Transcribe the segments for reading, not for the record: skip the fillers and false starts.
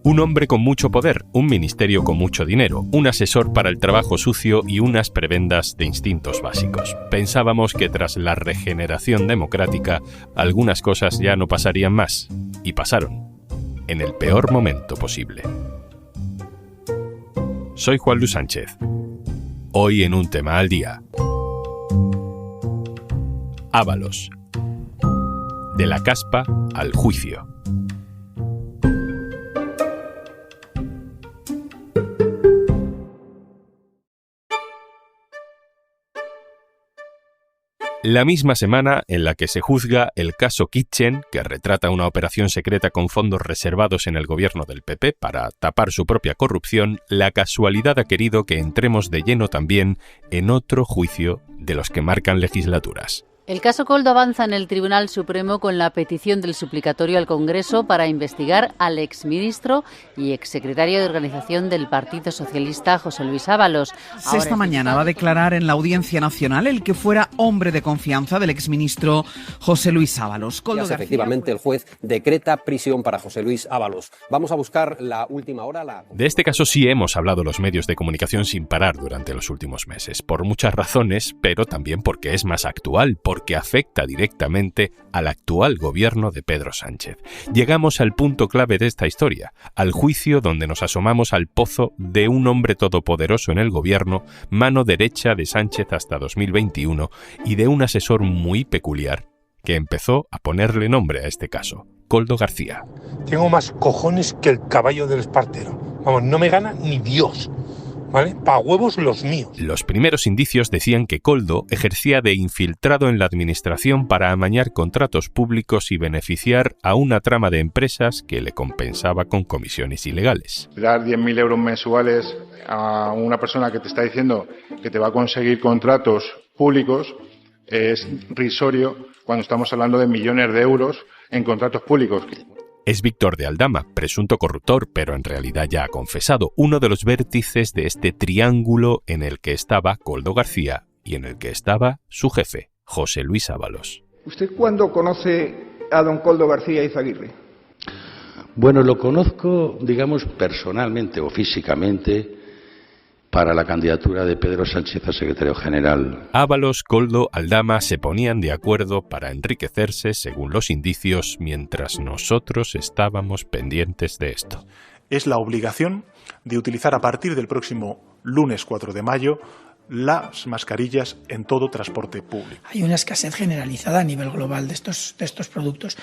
Un hombre con mucho poder, un ministerio con mucho dinero, un asesor para el trabajo sucio y unas prebendas de instintos básicos. Pensábamos que tras la regeneración democrática, algunas cosas ya no pasarían más. Y pasaron. En el peor momento posible. Soy Juan Luis Sánchez. Hoy en Un Tema al Día. Ábalos. De la caspa al juicio. La misma semana en la que se juzga el caso Kitchen, que retrata una operación secreta con fondos reservados en el gobierno del PP para tapar su propia corrupción, la casualidad ha querido que entremos de lleno también en otro juicio de los que marcan legislaturas. El caso Koldo avanza en el Tribunal Supremo con la petición del suplicatorio al Congreso para investigar al exministro y exsecretario de Organización del Partido Socialista, José Luis Ábalos. Esta mañana va a declarar en la Audiencia Nacional el que fuera hombre de confianza del exministro José Luis Ábalos. Efectivamente, el juez decreta prisión para José Luis Ábalos. Vamos a buscar la última hora. De este caso sí hemos hablado los medios de comunicación sin parar durante los últimos meses, por muchas razones, pero también porque es más actual, porque afecta directamente al actual gobierno de Pedro Sánchez. Llegamos al punto clave de esta historia, al juicio donde nos asomamos al pozo de un hombre todopoderoso en el gobierno, mano derecha de Sánchez hasta 2021, y de un asesor muy peculiar que empezó a ponerle nombre a este caso, Koldo García. Tengo más cojones que el caballo del Espartero. Vamos, no me gana ni Dios. ¿Vale? Pa' huevos los míos. Los primeros indicios decían que Koldo ejercía de infiltrado en la administración para amañar contratos públicos y beneficiar a una trama de empresas que le compensaba con comisiones ilegales. Dar 10.000 euros mensuales a una persona que te está diciendo que te va a conseguir contratos públicos es risorio cuando estamos hablando de millones de euros en contratos públicos. Es Víctor de Aldama, presunto corruptor, pero en realidad ya ha confesado, uno de los vértices de este triángulo en el que estaba Koldo García y en el que estaba su jefe, José Luis Ábalos. ¿Usted cuándo conoce a don Koldo García Izaguirre? Bueno, lo conozco, digamos, personalmente o físicamente para la candidatura de Pedro Sánchez a secretario general. Ábalos, Koldo, Aldama se ponían de acuerdo para enriquecerse, según los indicios, mientras nosotros estábamos pendientes de esto. Es la obligación de utilizar a partir del próximo lunes 4 de mayo las mascarillas en todo transporte público. Hay una escasez generalizada a nivel global de estos productos.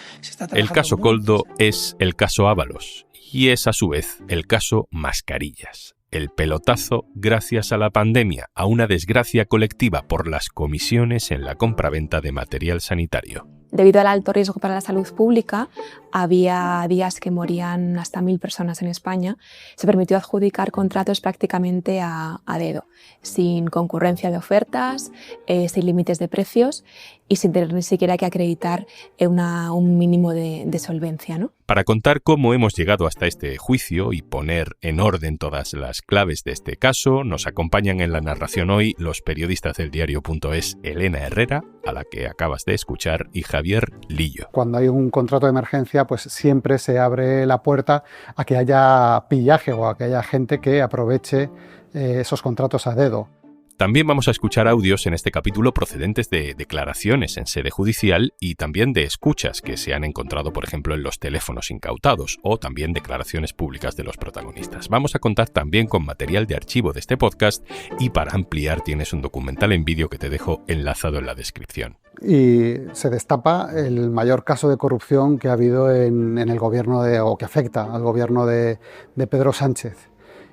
El caso Koldo es el caso Ábalos y es a su vez el caso mascarillas. El pelotazo gracias a la pandemia, a una desgracia colectiva por las comisiones en la compraventa de material sanitario. Debido al alto riesgo para la salud pública, había días que morían hasta 1.000 personas en España. Se permitió adjudicar contratos prácticamente a dedo, sin concurrencia de ofertas, sin límites de precios y sin tener ni siquiera que acreditar un mínimo de solvencia, ¿no? Para contar cómo hemos llegado hasta este juicio y poner en orden todas las claves de este caso, nos acompañan en la narración hoy los periodistas del diario.es Elena Herrera, a la que acabas de escuchar, y Javier Lillo. Cuando hay un contrato de emergencia, pues siempre se abre la puerta a que haya pillaje o a que haya gente que aproveche esos contratos a dedo. También vamos a escuchar audios en este capítulo procedentes de declaraciones en sede judicial y también de escuchas que se han encontrado, por ejemplo, en los teléfonos incautados o también declaraciones públicas de los protagonistas. Vamos a contar también con material de archivo de este podcast y para ampliar tienes un documental en vídeo que te dejo enlazado en la descripción. Y se destapa el mayor caso de corrupción que ha habido en el gobierno o que afecta al gobierno de Pedro Sánchez.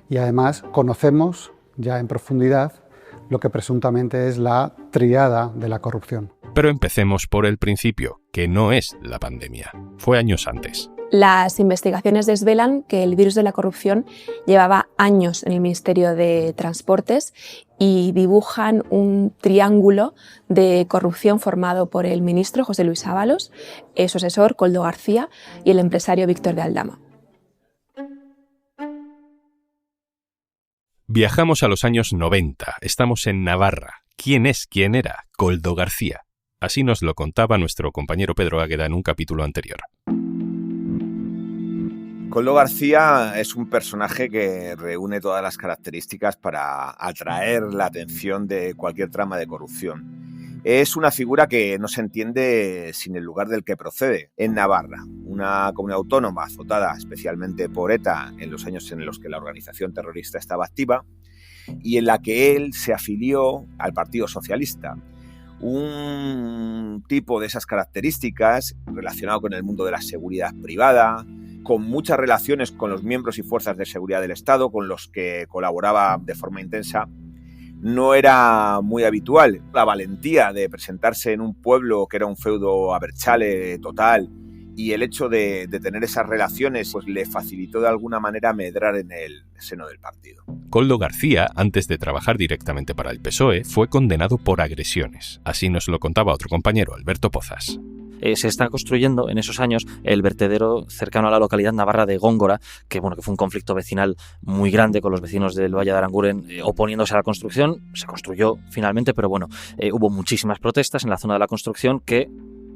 Y además conocemos ya en profundidad lo que presuntamente es la tríada de la corrupción. Pero empecemos por el principio, que no es la pandemia. Fue años antes. Las investigaciones desvelan que el virus de la corrupción llevaba años en el Ministerio de Transportes y dibujan un triángulo de corrupción formado por el ministro José Luis Ábalos, su asesor Koldo García y el empresario Víctor de Aldama. Viajamos a los años 90, estamos en Navarra. ¿Quién era Koldo García? Así nos lo contaba nuestro compañero Pedro Águeda en un capítulo anterior. Koldo García es un personaje que reúne todas las características para atraer la atención de cualquier trama de corrupción. Es una figura que no se entiende sin el lugar del que procede. En Navarra, una comunidad autónoma azotada especialmente por ETA en los años en los que la organización terrorista estaba activa y en la que él se afilió al Partido Socialista. Un tipo de esas características relacionado con el mundo de la seguridad privada, con muchas relaciones con los miembros y fuerzas de seguridad del Estado, con los que colaboraba de forma intensa, no era muy habitual. La valentía de presentarse en un pueblo que era un feudo abertzale total y el hecho de tener esas relaciones pues le facilitó de alguna manera medrar en el seno del partido. Koldo García, antes de trabajar directamente para el PSOE, fue condenado por agresiones. Así nos lo contaba otro compañero, Alberto Pozas. Se está construyendo en esos años el vertedero cercano a la localidad navarra de Góngora, que fue un conflicto vecinal muy grande con los vecinos del Valle de Aranguren oponiéndose a la construcción. Se construyó finalmente, pero hubo muchísimas protestas en la zona de la construcción que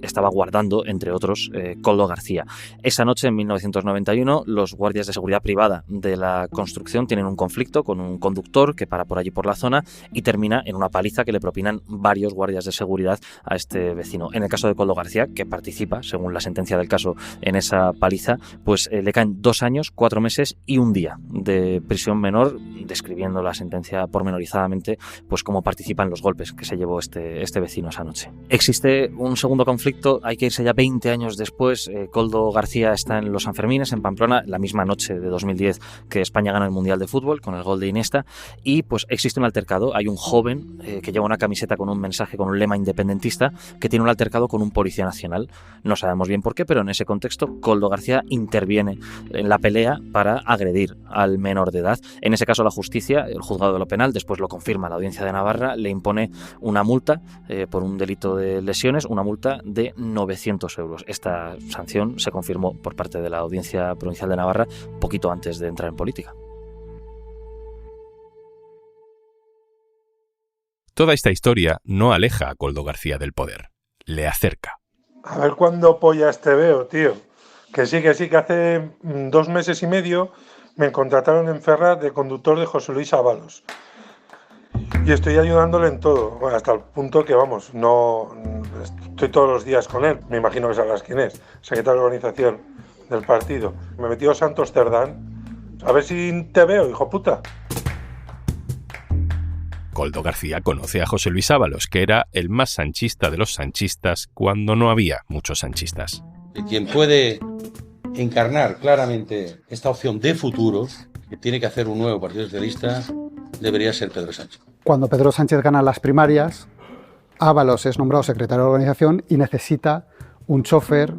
estaba guardando, entre otros, Koldo García. Esa noche, en 1991, los guardias de seguridad privada de la construcción tienen un conflicto con un conductor que para por allí por la zona y termina en una paliza que le propinan varios guardias de seguridad a este vecino. En el caso de Koldo García, que participa, según la sentencia del caso, en esa paliza, pues le caen 2 años, 4 meses y 1 día de prisión menor, describiendo la sentencia pormenorizadamente, pues cómo participa en los golpes que se llevó este vecino esa noche. Existe un segundo conflicto. Hay que irse ya 20 años después. Koldo García está en los Sanfermines, en Pamplona, la misma noche de 2010 que España gana el Mundial de Fútbol con el gol de Iniesta, y pues existe un altercado. Hay un joven que lleva una camiseta con un mensaje, con un lema independentista, que tiene un altercado con un policía nacional. No sabemos bien por qué, pero en ese contexto Koldo García interviene en la pelea para agredir al menor de edad. En ese caso la justicia, el juzgado de lo penal, después lo confirma la Audiencia de Navarra, le impone una multa por un delito de lesiones, una multa de 900 euros. Esta sanción se confirmó por parte de la Audiencia Provincial de Navarra poquito antes de entrar en política. Toda esta historia no aleja a Koldo García del poder, le acerca. A ver cuándo pollas te veo, tío. Que sí, que hace 2 meses y medio me contrataron en Ferraz de conductor de José Luis Ábalos. Y estoy ayudándole en todo, hasta el punto que, no estoy todos los días con él. Me imagino que sabrás quién es, secretario de organización del partido. Me metió Santos Cerdán. A ver si te veo, hijo puta. Koldo García conoce a José Luis Ábalos, que era el más sanchista de los sanchistas cuando no había muchos sanchistas. Quien puede encarnar claramente esta opción de futuro que tiene que hacer un nuevo Partido Socialista debería ser Pedro Sánchez. Cuando Pedro Sánchez gana las primarias, Ábalos es nombrado secretario de organización y necesita un chofer,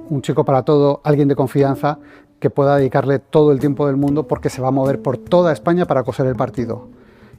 un chico para todo, alguien de confianza que pueda dedicarle todo el tiempo del mundo porque se va a mover por toda España para coser el partido.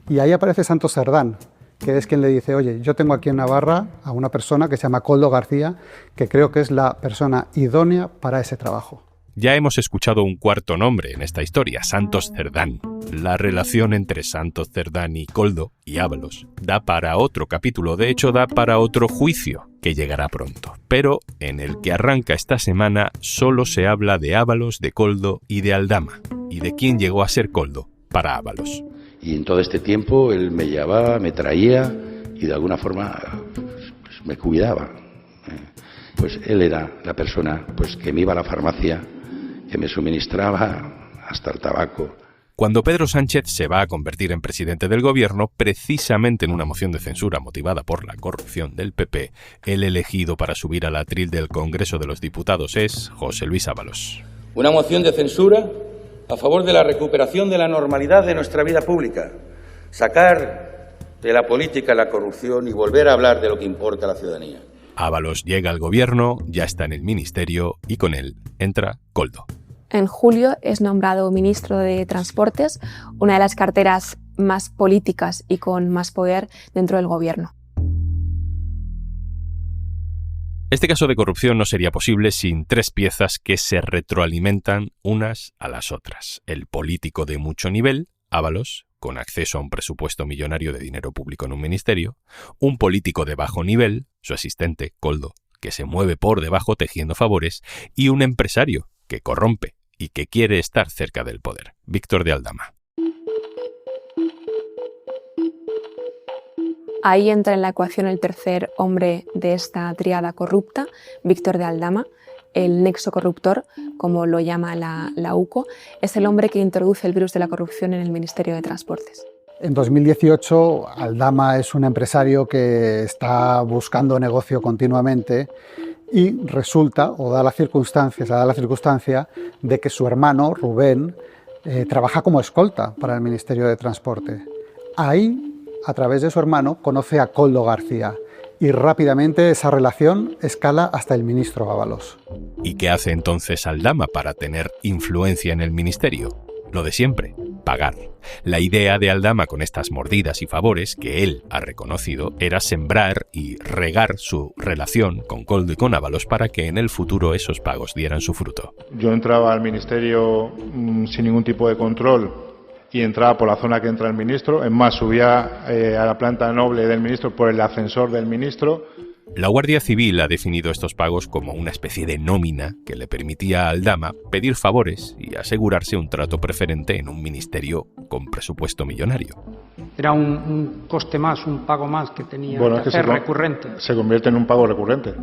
Y ahí aparece Santos Cerdán, que es quien le dice, oye, yo tengo aquí en Navarra a una persona que se llama Koldo García, que creo que es la persona idónea para ese trabajo. Ya hemos escuchado un cuarto nombre en esta historia, Santos Cerdán. La relación entre Santos Cerdán y Koldo y Ábalos da para otro capítulo, de hecho da para otro juicio que llegará pronto. Pero en el que arranca esta semana solo se habla de Ábalos, de Koldo y de Aldama, y de quién llegó a ser Koldo para Ábalos. Y en todo este tiempo él me llevaba, me traía y de alguna forma pues, me cuidaba. Pues él era la persona que me iba a la farmacia, que me suministraba hasta el tabaco. Cuando Pedro Sánchez se va a convertir en presidente del gobierno, precisamente en una moción de censura motivada por la corrupción del PP, el elegido para subir al atril del Congreso de los Diputados es José Luis Ábalos. Una moción de censura a favor de la recuperación de la normalidad de nuestra vida pública, sacar de la política la corrupción y volver a hablar de lo que importa a la ciudadanía. Ábalos llega al gobierno, ya está en el ministerio y con él entra Koldo. En julio es nombrado ministro de Transportes, una de las carteras más políticas y con más poder dentro del gobierno. Este caso de corrupción no sería posible sin 3 piezas que se retroalimentan unas a las otras. El político de mucho nivel, Ábalos, con acceso a un presupuesto millonario de dinero público en un ministerio, un político de bajo nivel, su asistente, Koldo, que se mueve por debajo tejiendo favores, y un empresario que corrompe y que quiere estar cerca del poder. Víctor de Aldama. Ahí entra en la ecuación el tercer hombre de esta tríada corrupta, Víctor de Aldama, el nexo corruptor, como lo llama la UCO, es el hombre que introduce el virus de la corrupción en el Ministerio de Transportes. En 2018, Aldama es un empresario que está buscando negocio continuamente y resulta, o da la circunstancia de que su hermano, Rubén, trabaja como escolta para el Ministerio de Transporte. Ahí, a través de su hermano, conoce a Koldo García y rápidamente esa relación escala hasta el ministro Ábalos. ¿Y qué hace entonces Aldama para tener influencia en el ministerio? Lo de siempre, pagar. La idea de Aldama con estas mordidas y favores que él ha reconocido era sembrar y regar su relación con Koldo y con Ábalos para que en el futuro esos pagos dieran su fruto. Yo entraba al ministerio sin ningún tipo de control y entraba por la zona que entra el ministro. Es más, subía a la planta noble del ministro por el ascensor del ministro. La Guardia Civil ha definido estos pagos como una especie de nómina que le permitía a Aldama pedir favores y asegurarse un trato preferente en un ministerio con presupuesto millonario. Era un coste más, un pago más que tenía que hacer recurrente. Se convierte en un pago recurrente.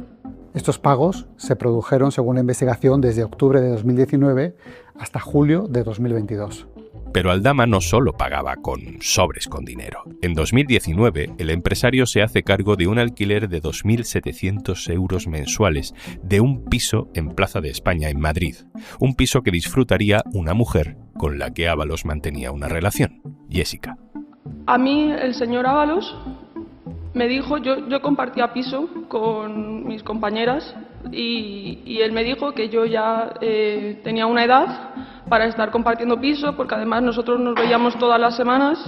Estos pagos se produjeron, según la investigación, desde octubre de 2019 hasta julio de 2022. Pero Aldama no solo pagaba con sobres con dinero. En 2019, el empresario se hace cargo de un alquiler de 2.700 euros mensuales de un piso en Plaza de España, en Madrid. Un piso que disfrutaría una mujer con la que Ábalos mantenía una relación, Jessica. A mí, el señor Ábalos me dijo, yo compartía piso con mis compañeras y él me dijo que yo ya tenía una edad para estar compartiendo piso, porque además nosotros nos veíamos todas las semanas,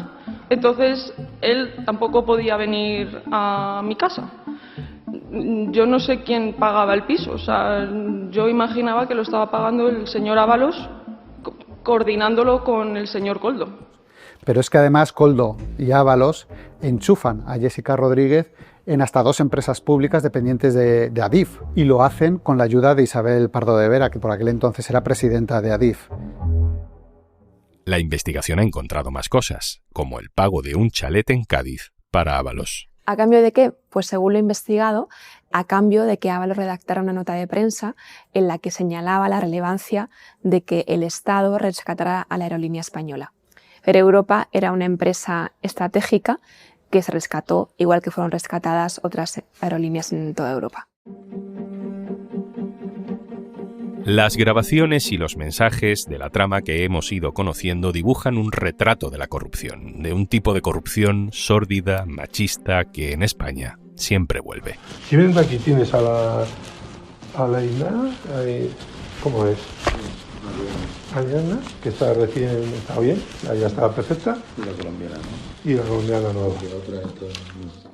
entonces él tampoco podía venir a mi casa. Yo no sé quién pagaba el piso, o sea, yo imaginaba que lo estaba pagando el señor Ábalos, coordinándolo con el señor Koldo. Pero es que además Koldo y Ábalos enchufan a Jessica Rodríguez en hasta 2 empresas públicas dependientes de Adif, y lo hacen con la ayuda de Isabel Pardo de Vera, que por aquel entonces era presidenta de Adif. La investigación ha encontrado más cosas, como el pago de un chalet en Cádiz para Ábalos. ¿A cambio de qué? Pues según lo investigado, a cambio de que Ábalos redactara una nota de prensa en la que señalaba la relevancia de que el Estado rescatara a la aerolínea española. Air Europa era una empresa estratégica que se rescató, igual que fueron rescatadas otras aerolíneas en toda Europa. Las grabaciones y los mensajes de la trama que hemos ido conociendo dibujan un retrato de la corrupción, de un tipo de corrupción sórdida, machista, que en España siempre vuelve. Si ven aquí tienes a la Ina, ¿cómo es? Mariana, que está bien, ya está perfecta. Y la colombiana, ¿no? Y la colombiana nueva.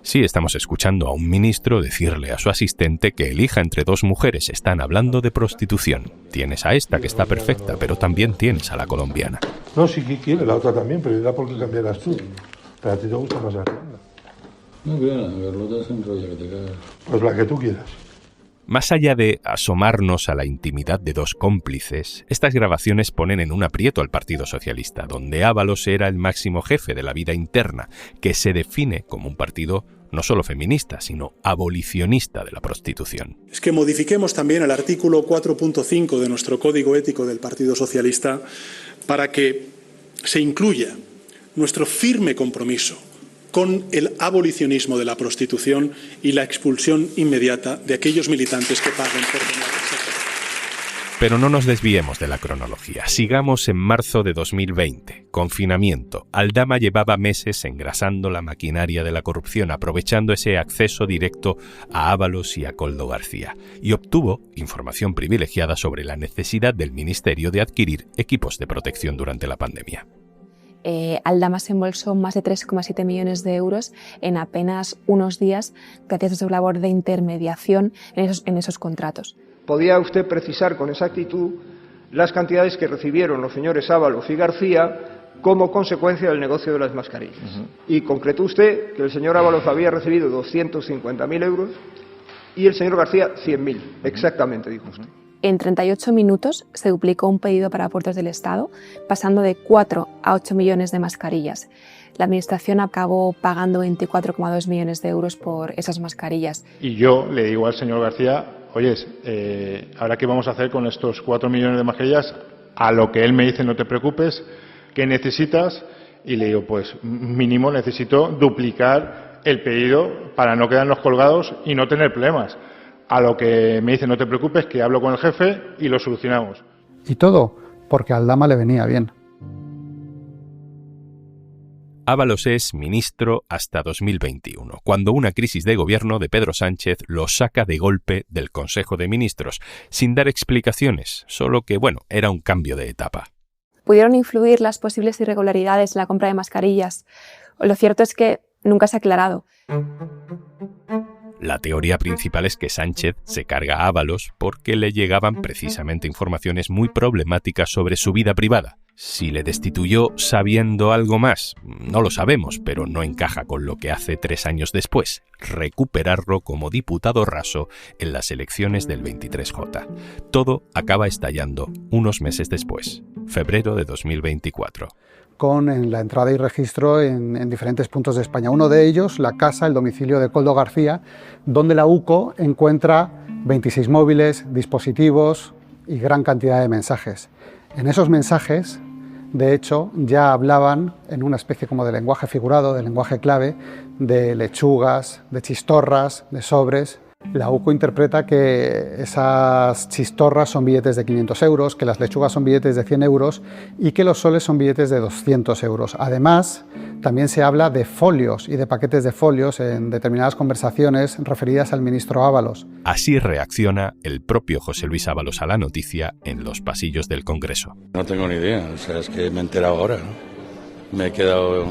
Sí, estamos escuchando a un ministro decirle a su asistente que elija entre 2 mujeres. Están hablando de prostitución. Tienes a esta que está perfecta, pero también tienes a la colombiana. No, sí que quiere, la otra también, pero da por qué cambiarlas tú. Pero a ti te gusta más la tienda. No, claro, la Carlota se enrolla que te cagas. Pues la que tú quieras. Más allá de asomarnos a la intimidad de 2 cómplices, estas grabaciones ponen en un aprieto al Partido Socialista, donde Ábalos era el máximo jefe de la vida interna, que se define como un partido no solo feminista, sino abolicionista de la prostitución. Es que modifiquemos también el artículo 4.5 de nuestro Código Ético del Partido Socialista para que se incluya nuestro firme compromiso con el abolicionismo de la prostitución y la expulsión inmediata de aquellos militantes que paguen por tener sexo. Pero no nos desviemos de la cronología. Sigamos en marzo de 2020. Confinamiento. Aldama llevaba meses engrasando la maquinaria de la corrupción, aprovechando ese acceso directo a Ábalos y a Koldo García, y obtuvo información privilegiada sobre la necesidad del ministerio de adquirir equipos de protección durante la pandemia. Aldama se embolsó más de 3,7 millones de euros en apenas unos días gracias a su labor de intermediación en esos contratos. ¿Podía usted precisar con exactitud las cantidades que recibieron los señores Ábalos y García como consecuencia del negocio de las mascarillas? Y concretó usted que el señor Ábalos había recibido 250.000 euros y el señor García 100.000, exactamente, dijo usted. En 38 minutos se duplicó un pedido para Puertos del Estado, pasando de 4 a 8 millones de mascarillas. La Administración acabó pagando 24,2 millones de euros por esas mascarillas. Y yo le digo al señor García, oye, ¿ahora qué vamos a hacer con estos 4 millones de mascarillas? A lo que él me dice, no te preocupes, ¿qué necesitas? Y le digo, pues mínimo necesito duplicar el pedido para no quedarnos colgados y no tener problemas. A lo que me dice, no te preocupes, que hablo con el jefe y lo solucionamos. Y todo porque a Aldama le venía bien. Ábalos es ministro hasta 2021, cuando una crisis de gobierno de Pedro Sánchez lo saca de golpe del Consejo de Ministros, sin dar explicaciones, solo que, bueno, era un cambio de etapa. ¿Pudieron influir las posibles irregularidades en la compra de mascarillas? Lo cierto es que nunca se ha aclarado. La teoría principal es que Sánchez se carga a Ábalos porque le llegaban precisamente informaciones muy problemáticas sobre su vida privada. Si le destituyó sabiendo algo más, no lo sabemos, pero no encaja con lo que hace 3 años después, recuperarlo como diputado raso en las elecciones del 23J. Todo acaba estallando unos meses después, febrero de 2024. Con la entrada y registro en diferentes puntos de España. Uno de ellos, la casa, el domicilio de Koldo García, donde la UCO encuentra 26 móviles, dispositivos y gran cantidad de mensajes. En esos mensajes, de hecho, ya hablaban en una especie como de lenguaje figurado, de lenguaje clave, de lechugas, de chistorras, de sobres. La UCO interpreta que esas chistorras son billetes de 500 euros, que las lechugas son billetes de 100 euros y que los soles son billetes de 200 euros. Además, también se habla de folios y de paquetes de folios en determinadas conversaciones referidas al ministro Ábalos. Así reacciona el propio José Luis Ábalos a la noticia en los pasillos del Congreso. No tengo ni idea, o sea, es que me he enterado ahora, ¿no? Me he quedado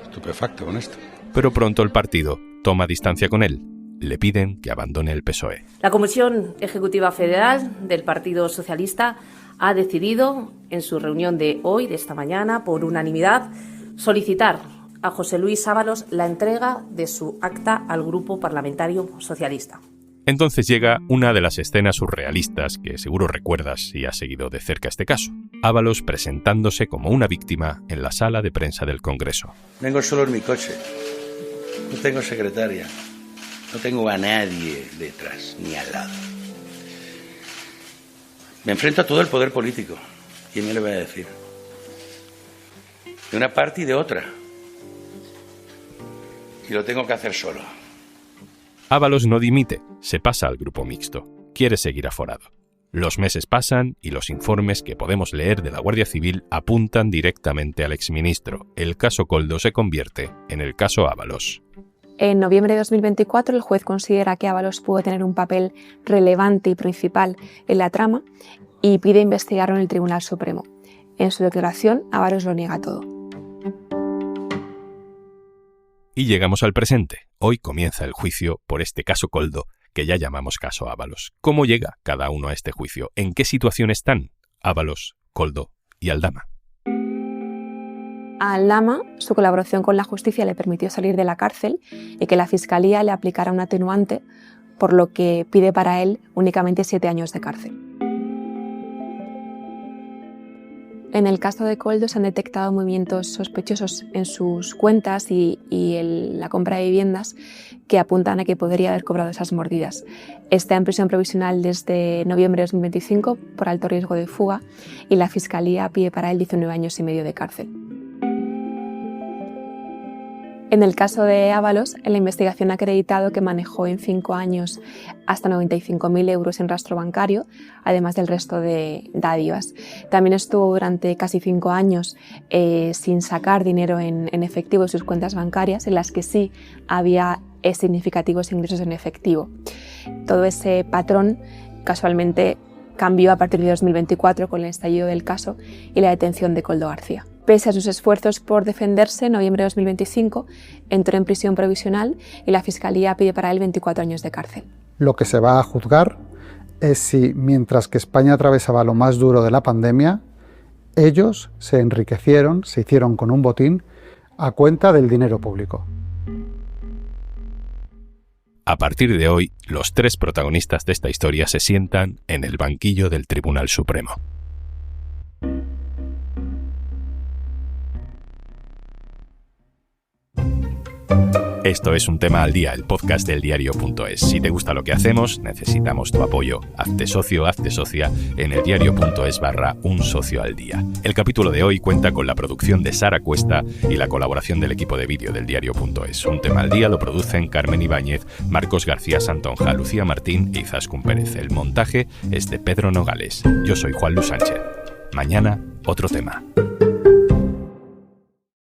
estupefacto con esto. Pero pronto el partido toma distancia con él. Le piden que abandone el PSOE. La Comisión Ejecutiva Federal del Partido Socialista ha decidido, en su reunión de hoy, de esta mañana, por unanimidad, solicitar a José Luis Ábalos la entrega de su acta al Grupo Parlamentario Socialista. Entonces llega una de las escenas surrealistas que seguro recuerdas si has seguido de cerca este caso. Ábalos presentándose como una víctima en la sala de prensa del Congreso. Vengo solo en mi coche. No tengo secretaria. No tengo a nadie detrás, ni al lado. Me enfrento a todo el poder político. ¿Quién me lo va a decir? De una parte y de otra. Y lo tengo que hacer solo. Ábalos no dimite, se pasa al grupo mixto. Quiere seguir aforado. Los meses pasan y los informes que podemos leer de la Guardia Civil apuntan directamente al exministro. El caso Koldo se convierte en el caso Ábalos. En noviembre de 2024, el juez considera que Ábalos pudo tener un papel relevante y principal en la trama y pide investigarlo en el Tribunal Supremo. En su declaración, Ábalos lo niega todo. Y llegamos al presente. Hoy comienza el juicio por este caso Koldo, que ya llamamos caso Ábalos. ¿Cómo llega cada uno a este juicio? ¿En qué situación están Ábalos, Koldo y Aldama? A Aldama, su colaboración con la justicia le permitió salir de la cárcel y que la Fiscalía le aplicara un atenuante, por lo que pide para él únicamente 7 años de cárcel. En el caso de Koldo se han detectado movimientos sospechosos en sus cuentas y en la compra de viviendas que apuntan a que podría haber cobrado esas mordidas. Está en prisión provisional desde noviembre de 2025 por alto riesgo de fuga y la Fiscalía pide para él 19 años y medio de cárcel. En el caso de Ábalos, la investigación ha acreditado que manejó en 5 años hasta 95.000 euros en rastro bancario, además del resto de dádivas. También estuvo durante casi 5 años sin sacar dinero en efectivo de sus cuentas bancarias, en las que sí había significativos ingresos en efectivo. Todo ese patrón casualmente cambió a partir de 2024 con el estallido del caso y la detención de Koldo García. Pese a sus esfuerzos por defenderse, en noviembre de 2025 entró en prisión provisional y la Fiscalía pide para él 24 años de cárcel. Lo que se va a juzgar es si, mientras que España atravesaba lo más duro de la pandemia, ellos se enriquecieron, se hicieron con un botín a cuenta del dinero público. A partir de hoy, los 3 protagonistas de esta historia se sientan en el banquillo del Tribunal Supremo. Esto es Un Tema al Día, el podcast del diario.es. Si te gusta lo que hacemos, necesitamos tu apoyo. Hazte socio, hazte socia en el diario.es/un socio al día. El capítulo de hoy cuenta con la producción de Sara Cuesta y la colaboración del equipo de vídeo del diario.es. Un Tema al Día lo producen Carmen Ibáñez, Marcos García Santonja, Lucía Martín e Izaskun Pérez. El montaje es de Pedro Nogales. Yo soy Juan Luis Sánchez. Mañana, otro tema.